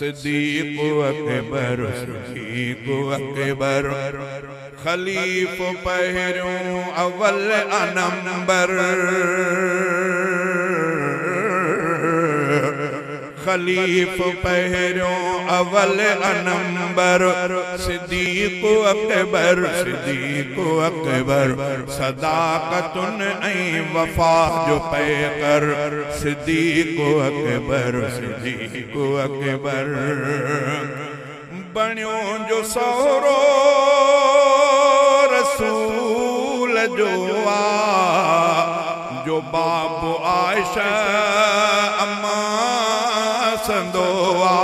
सिद्दीक़ अकबर सिद्दीक़ अकबर खलीफ पहिरियों अवल नंबर खलीफ पहिरियों अवल नंबर सिद्दीक़ अकबर सिद्दीक़ अकबर सदाकतुन ऐं वफ़ा जो पैकर सिद्दीक़ अकबर सिद्दीक़ अकबर बणियो जो सहुरो रसूल जो आ जो बाबू आयशा अम्मा संदोआ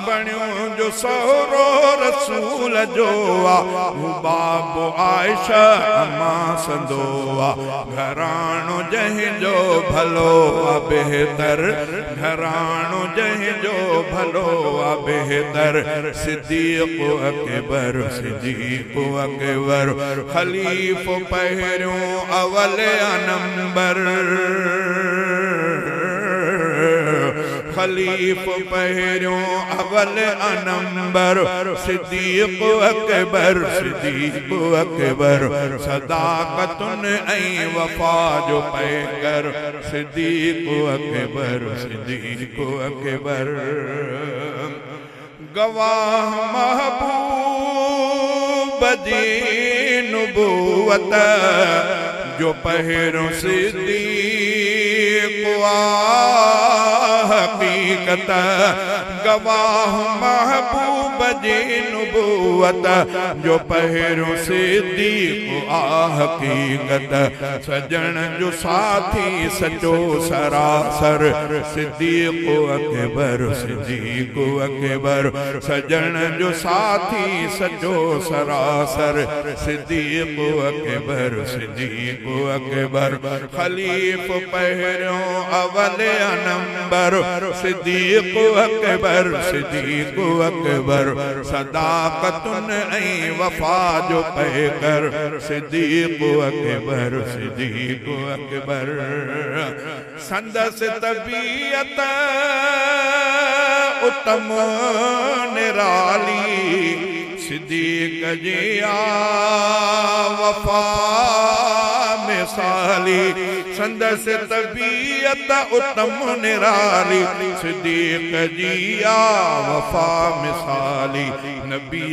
बणियो जो सहुरो रसूल जो आ बाबू आयशा अम्मा संदोआ घराणो जंहिंजो भलो आ बेहतर घराणो जंहिंजो भलो आ बेहतर सिद्दीक़ अकबर सिद्दीक़ अकबर खलीफ पहिरियों अवल नंबर खलीफ पहिरियों अवल नंबर सिद्दीक़ अकबर सिद्दीक़ अकबर सदाकतुन ऐं वफ़ा जो पैकर सिद्दीक़ अकबर सिद्दीक़ अकबर गवाह महबूब जी नुबुवत जो पहिरियों सिद्दीक़ हकीकत गवाह महबूब जी नुबुवत जो पहिरियों सिद्दीक़ हकीकत सजण जो साथी सचो सरासर सिद्दीक़ अकबर सिद्दीक़ अकबर सजण जो साथी सचो सरासर सिद्दीक़ अकबर सिद्दीक़ अकबर खलीफ पहिरियों अवल नंबर सिद्दीक़ अकबर सिद्दीक़ अकबर सदाकतुन ऐं वफ़ा जो पैकर सिद्दीक़ अकबर सिद्दीक़ अकबर संदसि तबीयत उत्तम निराली सिद्दीक़ जी वफ़ा मिसाली संदसि तबीयत उत्तम निराली सिद्दीक़ जी वफ़ा मिसाली नबी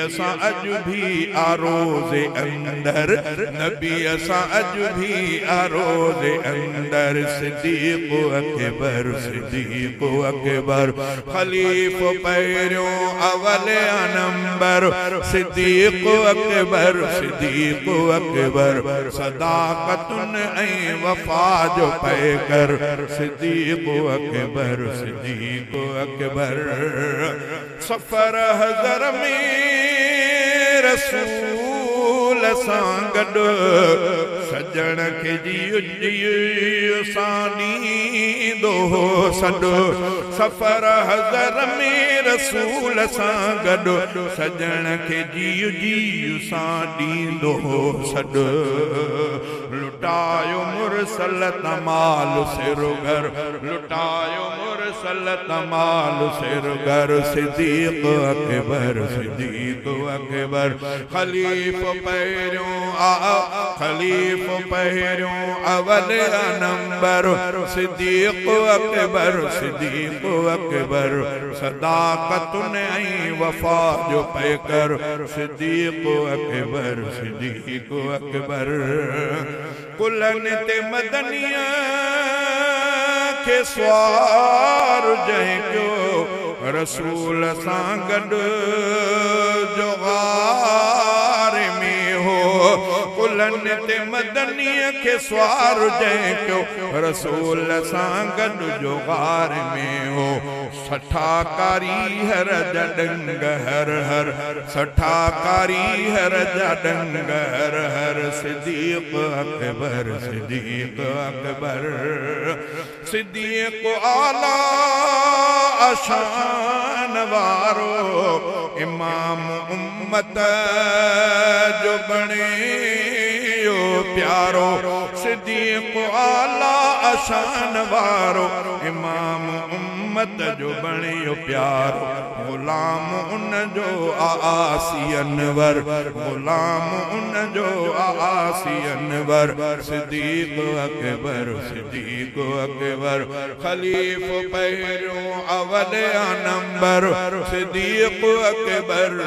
असां अॼु भी आरोज़े अंदर नबी असां अॼु भी आरोज़े अंदर सिद्दीक़ अकबर सिद्दीक़ अकबर खलीफ पहिरियों अवल नंबर सिद्दीक़ अकबर सिद्दीक़ अकबर सदाकतुन ऐं वफ़ा जो पैकर सिद्दीक़ अकबर सिद्दीक़ अकबर सफ़र हज़र में रसूल सां गॾु सजण खे जियो सां ॾींदो सॾु सफ़र हज़र में रसूल सां गॾु सजण खे जियो सां ॾींदो सॾु लुटायो मुरसल तमाल सिरुगर लुटायो मुरसल तमाल सिरुगर सिद्दीक़ अकबर सिद्दीक़ अकबर खलीफ पहिरियों अवल नंबर सिद्दीक़ अकबर सिद्दीक़ अकबर सदाकतुन ऐं वफ़ा जो पैकर सिद्दीक़ अकबर सिद्दीक़ अकबर कुलन ते मदनिया के स्वार जंहिं रसूल सां गॾु जोगार में हो कुलन ते मदनीअ खे स्वार जंहिं कयो रसूल सां गॾु जोगार में हो सठा कारी हर जडंग हर हर सठा कारी हर जडंग हर हर सिद्दीक़ अकबर सिद्दीक़ अकबर सिद्दीक़ आला अशान वारो इमाम उम्मत जो बणे यो प्यारो सिद्दीक़ आला अशान वारो इमाम उम्मत जो बणियो प्यारो गुलाम उन जो आसी अनवर गुलाम उन जो आसी अनवर सिद्दीक अकबर खलीफ पहिरियों अवल नंबर सिद्दीक अकबर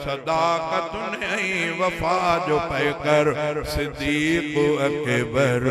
सदाकतुन ऐं वफा जो पैकर सिद्दीक अकबर